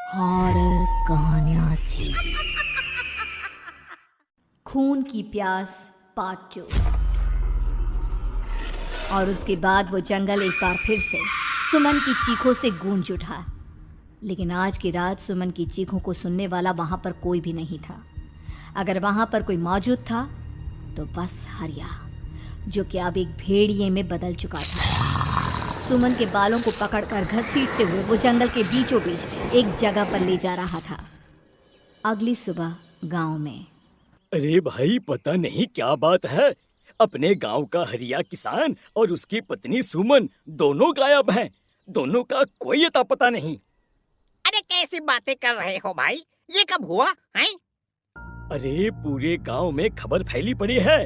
Horror कहानियाँ थी। खून की प्यास पार्ट 2। और उसके बाद वो जंगल एक बार फिर से सुमन की चीखों से गूंज उठा। लेकिन आज की रात सुमन की चीखों को सुनने वाला वहां पर कोई भी नहीं था। अगर वहां पर कोई मौजूद था तो बस हरिया, जो कि अब एक भेड़िए में बदल चुका था। सुमन के बालों को पकड़कर घसीटते हुए वो जंगल के बीचों बीच एक जगह पर ले जा रहा था। अगली सुबह गांव में। अरे भाई, पता नहीं क्या बात है, अपने गांव का हरिया किसान और उसकी पत्नी सुमन दोनों गायब हैं। दोनों का कोई अता पता नहीं। अरे कैसी बातें कर रहे हो भाई, ये कब हुआ है? अरे पूरे गांव में खबर फैली पड़ी है।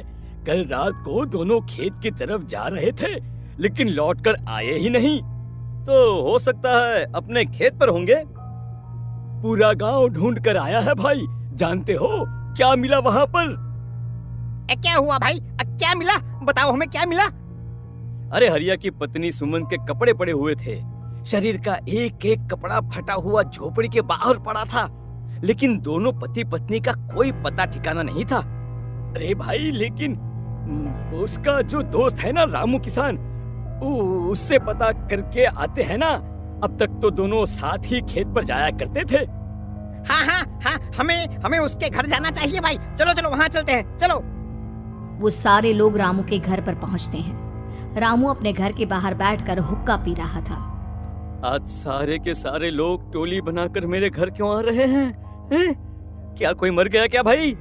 कल रात को दोनों खेत की तरफ जा रहे थे, लेकिन लौटकर आए ही नहीं। तो हो सकता है अपने खेत पर होंगे। पूरा गांव ढूंढ कर आया है भाई। जानते हो क्या मिला वहां पर? क्या हुआ भाई? क्या मिला? बताओ हमें क्या मिला? अरे हरिया की पत्नी सुमन के कपड़े पड़े हुए थे। शरीर का एक एक कपड़ा फटा हुआ झोपड़ी के बाहर पड़ा था, लेकिन दोनों पति पत्नी का कोई पता ठिकाना नहीं था। अरे भाई, लेकिन उसका जो दोस्त है ना रामू किसान, उससे पता करके आते हैं ना। अब तक तो दोनों साथ ही खेत पर जाया करते थे। हाँ, हमें उसके घर जाना चाहिए भाई। चलो वहाँ चलते हैं, चलो। वो सारे लोग रामू के घर पर पहुंचते हैं। रामू अपने घर के बाहर बैठकर हुक्का पी रहा था। आज सारे के सारे लोग टोली बनाकर मेरे घर क्यों आ रहे हैं? क्या कोई मर गया क्या भाई?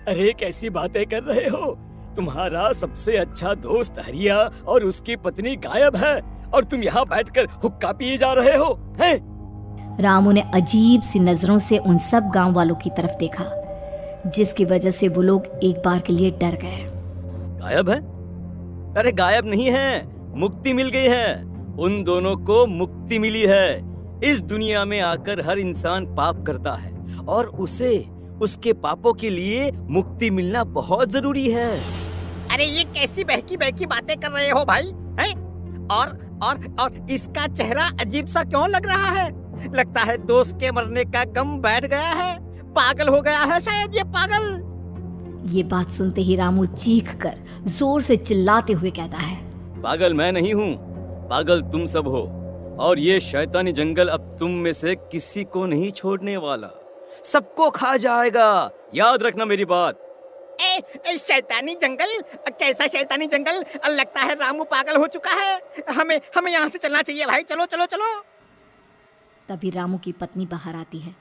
अरे कैसी बातें कर रहे हो? तुम्हारा सबसे अच्छा दोस्त हरिया और उसकी पत्नी गायब है और तुम यहाँ बैठकर हुक्का पिए जा रहे हो हैं? रामू ने अजीब सी नजरों से उन सब गांव वालों की तरफ देखा, जिसकी वजह से वो लोग एक बार के लिए डर गए। गायब है? अरे गायब नहीं है, मुक्ति मिल गई है। उन दोनों को मुक्ति मिली है। इस दुनिया में आकर हर इंसान पाप करता है और उसे उसके पापों के लिए मुक्ति मिलना बहुत जरूरी है। अरे ये कैसी बहकी बहकी बातें कर रहे हो भाई, हैं? और इसका चेहरा अजीब सा क्यों लग रहा है? लगता है दोस्त के मरने का गम बैठ गया है। पागल हो गया है शायद ये पागल। ये बात सुनते ही रामू चीख कर जोर से चिल्लाते हुए कहता है, पागल मैं नहीं हूँ, पागल तुम सब हो। और ये शैतानी जंगल अब तुम में से किसी को नहीं छोड़ने वाला, सबको खा जाएगा। याद रखना मेरी बात। शैतानी जंगल? कैसा शैतानी जंगल? लगता है रामू पागल हो चुका है। हमें यहाँ से चलना चाहिए भाई। चलो। तभी रामू की पत्नी बाहर आती है।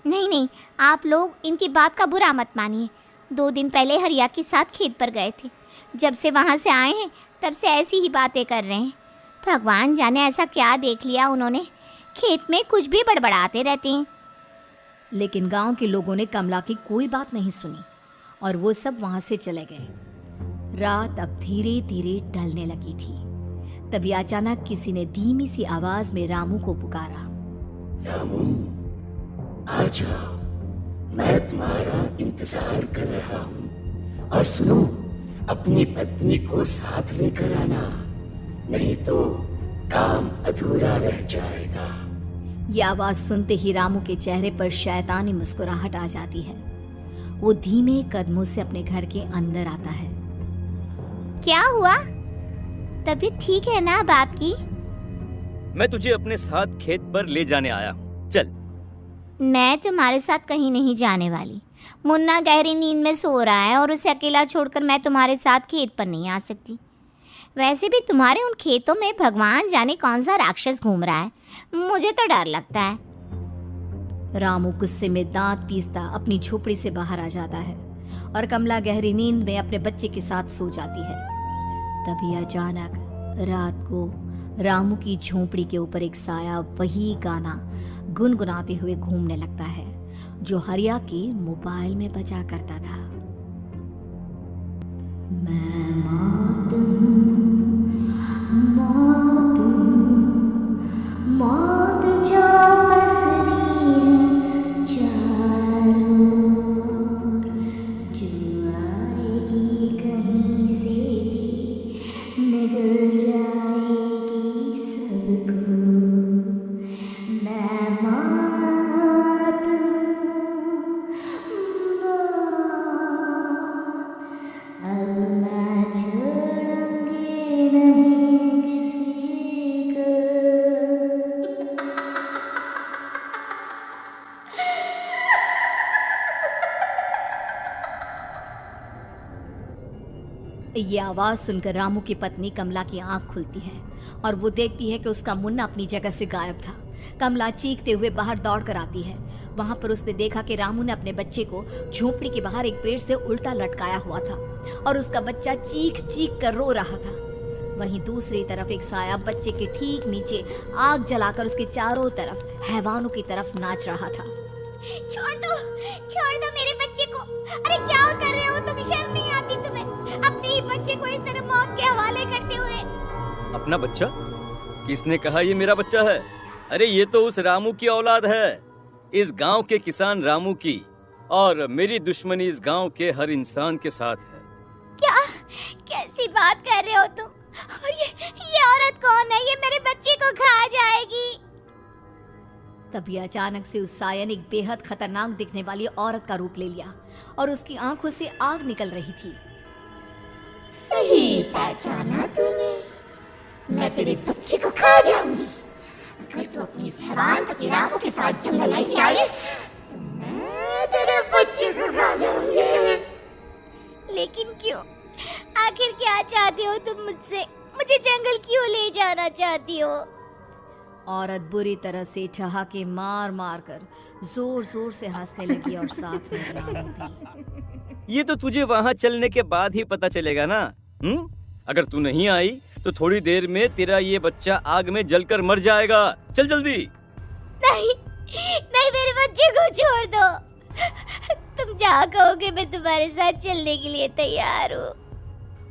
नहीं, आप लोग इनकी बात का बुरा मत मानिए। 2 दिन पहले हरिया के साथ खेत पर गए थे। जब से वहाँ से आए हैं तब से ऐसी ही बातें कर रहे हैं। भगवान जाने ऐसा क्या देख लिया उन्होंने, खेत में कुछ भी बड़बड़ाते रहते हैं। लेकिन गांव के लोगों ने कमला की कोई बात नहीं सुनी और वो सब वहां से चले गए। रात अब धीरे धीरे ढलने लगी थी। तभी अचानक किसी ने धीमी सी आवाज में रामू को पुकारा। रामू, आ जाओ, मैं तुम्हारा इंतजार कर रहा हूँ। और सुनो, अपनी पत्नी को साथ लेकर आना, नहीं तो काम अधूरा रह जाएगा। ये आवाज सुनते ही रामू के चेहरे पर शैतानी मुस्कुराहट आ जाती है। वो धीमे कदमों से अपने घर के अंदर आता है। क्या हुआ? तबीयत ठीक है ना अब आपकी? मैं तुझे अपने साथ खेत पर ले जाने आया हूँ, चल। मैं तुम्हारे साथ कहीं नहीं जाने वाली। मुन्ना गहरी नींद में सो रहा है और उसे अकेला छोड़कर मैं तुम्हारे साथ खेत पर नहीं आ सकती। वैसे भी तुम्हारे उन खेतों में भगवान जाने कौन सा राक्षस घूम रहा है, मुझे तो डर लगता है। रामू गुस्से में दांत पीसता अपनी झोपड़ी से बाहर आ जाता है और कमला गहरी नींद में अपने बच्चे के साथ सो जाती है। तभी अचानक रात को रामू की झोपड़ी के ऊपर एक साया वही गाना गुनगुनाते हुए घूमने लगता है जो हरिया के मोबाइल में बजा करता था। मैं मौत जो पसरी है चारों, जो आएगी कहीं से निगल जाएगी सबको। मैं ये आवाज सुनकर रामू की पत्नी कमला की आंख खुलती है और वो देखती है कि उसका मुन्ना अपनी जगह से गायब था। कमला चीखते हुए बाहर दौड़ कर आती है। वहां पर उसने देखा कि रामू ने अपने बच्चे को झोपड़ी के बाहर एक पेड़ से उल्टा लटकाया हुआ था और उसका बच्चा चीख चीख कर रो रहा था। वहीं दूसरी तरफ एक साया बच्चे के ठीक नीचे आग जलाकर उसके चारों तरफ हैवानों की तरफ नाच रहा था। छोड़ दो मेरे बच्चे को। अरे क्या कर रहे हो तुम? शर्म नहीं आती तुम्हें अपने ही बच्चे को इस तरह मौत के हवाले करते हुए? अपना बच्चा? किसने कहा ये मेरा बच्चा है? अरे ये तो उस रामू की औलाद है, इस गांव के किसान रामू की, और मेरी दुश्मनी इस गांव के हर इंसान के साथ है। क्या? कैसी बात कर रहे हो तुम? और ये औरत कौन है? ये मेरे बच्चे को खा जाएगी। तभी अचानक से उस साया ने एक बेहद खतरनाक दिखने वाली औरत का रूप ले लिया और उसकी आंखों से आग निकल रही थी। सही पहचाना तूने, मैं तेरे बच्चे को खा जाऊंगी। अगर तू अपनी इस हैवान पति रामू के साथ जंगल नहीं आई तो मैं तेरे बच्चे को खा जाऊंगी। लेकिन क्यों? आखिर क्या चाहते हो तुम मुझसे? मुझे जंगल क्यों ले जाना चाहती हो? औरत बुरी तरह से ठहाके मार मार कर जोर जोर से हंसने लगी और साथ में रामू भी। ये तो तुझे वहाँ चलने के बाद ही पता चलेगा ना। अगर तू नहीं आई तो थोड़ी देर में तेरा ये बच्चा आग में जलकर मर जाएगा। चल जल्दी। नहीं नहीं, मेरे बच्चे को छोड़ दो। तुम जहाँ कहोगे मैं तुम्हारे साथ चलने के लिए तैयार हूँ।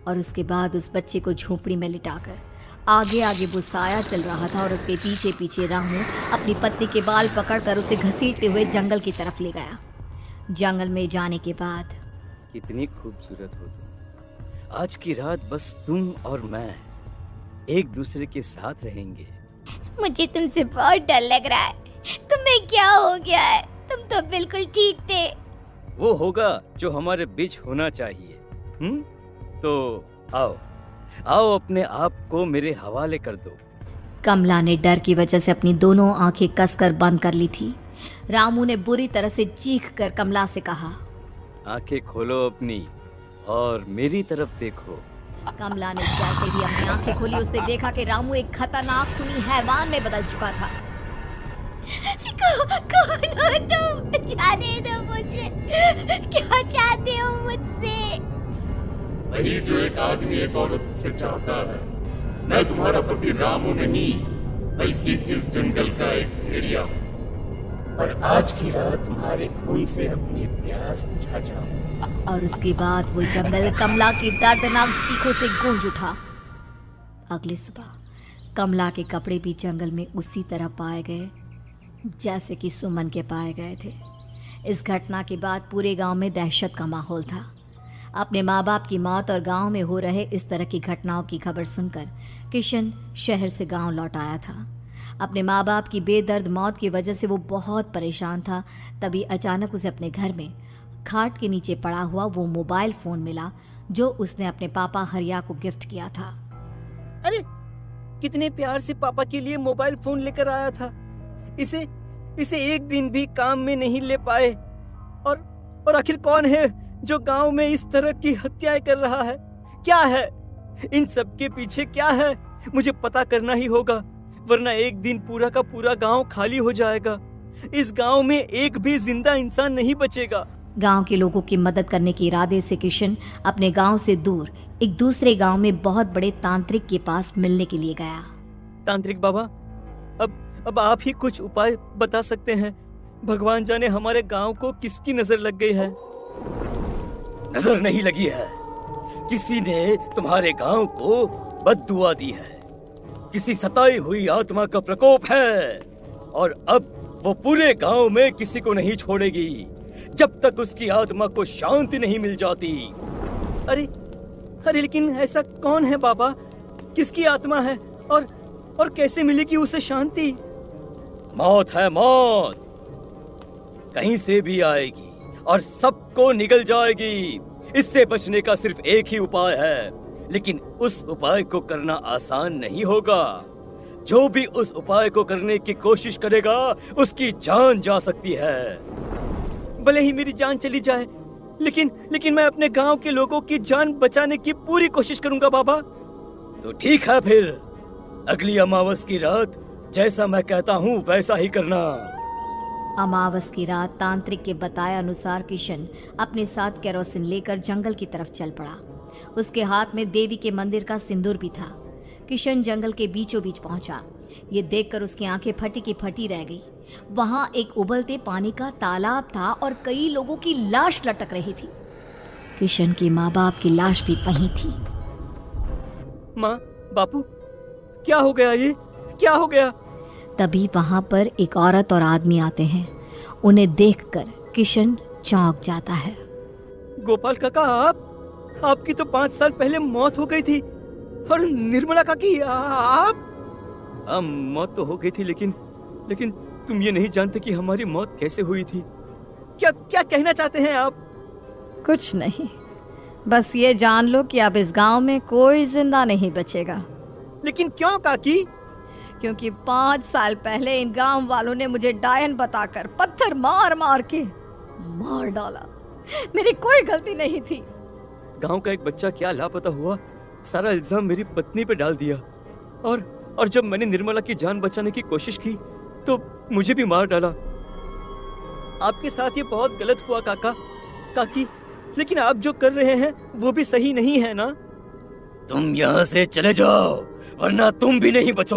और उसके बाद उस बच्चे को झोपड़ी में लिटाकर आगे आगे वो साया चल रहा था और उसके पीछे पीछे रामू अपनी पत्नी के बाल पकड़कर उसे घसीटते हुए जंगल की तरफ ले गया। जंगल में जाने के बाद, कितनी खूबसूरत हो तुम। आज की रात बस तुम और मैं एक दूसरे के साथ रहेंगे। मुझे तुमसे बहुत डर लग रहा है। तुम्हें क्या हो गया है? तुम तो बिल्कुल ठीक थे। वो होगा जो हमारे बीच होना चाहिए। तो आओ आओ, अपने आप को मेरे हवाले कर दो। कमला ने डर की वजह से अपनी दोनों आंखें कसकर बंद कर ली थी। रामू ने बुरी तरह से चीख कर कमला से कहा, आंखें खोलो अपनी और मेरी तरफ देखो। कमला ने जैसे ही अपनी आंखें खोली उसने देखा कि रामू एक खतरनाक खूनी हैवान में बदल चुका था। कौन हो तुम? जाने दो मुझे। क्या चाहते हो मुझसे? वही जो एक आदमी एक औरत से चाहता है। मैं तुम्हारा पति रामू नहीं, बल्कि इस जंगल का एक भेड़िया हूँ, और आज की रात तुम्हारे खून से अपनी प्यास बुझा जाऊं। और उसके बाद वो जंगल कमला की दर्दनाक चीखों से गूंज उठा। अगली सुबह कमला के कपड़े भी जंगल में उसी तरह पाए गए जैसे कि सुमन के पाए गए थे। इस घटना के बाद पूरे गांव में दहशत का माहौल था। अपने माँ बाप की मौत और गांव में हो रहे इस तरह की घटनाओं की खबर सुनकर किशन शहर से गांव लौट आया था। अपने माँ बाप की बेदर्द मौत की वजह से वो बहुत परेशान था। तभी अचानक उसे अपने घर में खाट के नीचे पड़ा हुआ वो मोबाइल फ़ोन मिला जो उसने अपने पापा हरिया को गिफ्ट किया था। अरे कितने प्यार से पापा के लिए मोबाइल फोन लेकर आया था। इसे एक दिन भी काम में नहीं ले पाए। और आखिर कौन है जो गांव में इस तरह की हत्याएं कर रहा है? क्या है इन सब के पीछे? क्या है? मुझे पता करना ही होगा, वरना एक दिन पूरा का पूरा गांव खाली हो जाएगा। इस गांव में एक भी जिंदा इंसान नहीं बचेगा। गांव के लोगों की मदद करने के इरादे से किशन अपने गांव से दूर एक दूसरे गांव में बहुत बड़े तांत्रिक के पास मिलने के लिए गया। तांत्रिक बाबा, अब आप ही कुछ उपाय बता सकते हैं। भगवान जाने हमारे गांव को किसकी नजर लग गई है। नजर नहीं लगी है, किसी ने तुम्हारे गांव को बद्दुआ दी है। किसी सताई हुई आत्मा का प्रकोप है और अब वो पूरे गांव में किसी को नहीं छोड़ेगी जब तक उसकी आत्मा को शांति नहीं मिल जाती। अरे लेकिन ऐसा कौन है बाबा? किसकी आत्मा है और कैसे मिलेगी उसे शांति? मौत है, मौत कहीं से भी आएगी और सबको निगल जाएगी। इससे बचने का सिर्फ एक ही उपाय है, लेकिन उस उपाय को करना आसान नहीं होगा। जो भी उस उपाय को करने की कोशिश करेगा उसकी जान जा सकती है। भले ही मेरी जान चली जाए, लेकिन मैं अपने गांव के लोगों की जान बचाने की पूरी कोशिश करूंगा बाबा। तो ठीक है फिर, अगली अमावस की रात जैसा मैं कहता हूँ वैसा ही करना। अमावस की रात तांत्रिक के बताए अनुसार किशन अपने साथ केरोसिन लेकर जंगल की तरफ चल पड़ा। उसके हाथ में देवी के मंदिर का सिंदूर भी था। किशन जंगल के बीचों बीच पहुंचा। ये देखकर उसकी आंखें फटी की फटी रह गई। वहां एक उबलते पानी का तालाब था और कई लोगों की लाश लटक रही थी। किशन की माँ बाप की लाश भी वहीं थी। माँ, बापू, क्या हो गया? ये क्या हो गया? तभी वहां पर एक औरत और आदमी आते हैं। उन्हें देखकर किशन चौंक जाता है। गोपाल काका, आपकी तो 5 साल पहले मौत हो गई थी। और निर्मला काकी, आप? मौत तो हो गई थी, लेकिन तुम ये नहीं जानते कि हमारी मौत कैसे हुई थी। क्या कहना चाहते हैं आप? कुछ नहीं, बस ये जान लो कि अब इस गांव में कोई जिंदा नहीं बचेगा। लेकिन क्यों काकी? क्योंकि 5 साल पहले इन गांव वालों ने मुझे डायन बताकर पत्थर मार मार के मार डाला। मेरी कोई गलती नहीं थी। गांव का एक बच्चा क्या लापता हुआ, सारा इल्जाम मेरी पत्नी पे डाल दिया। और जब मैंने निर्मला की जान बचाने की कोशिश की तो मुझे भी मार डाला। आपके साथ ये बहुत गलत हुआ काकी, लेकिन आप जो कर रहे हैं वो भी सही नहीं है ना? तुम यहाँ से चले जाओ, वरना तुम भी नहीं बचोगे।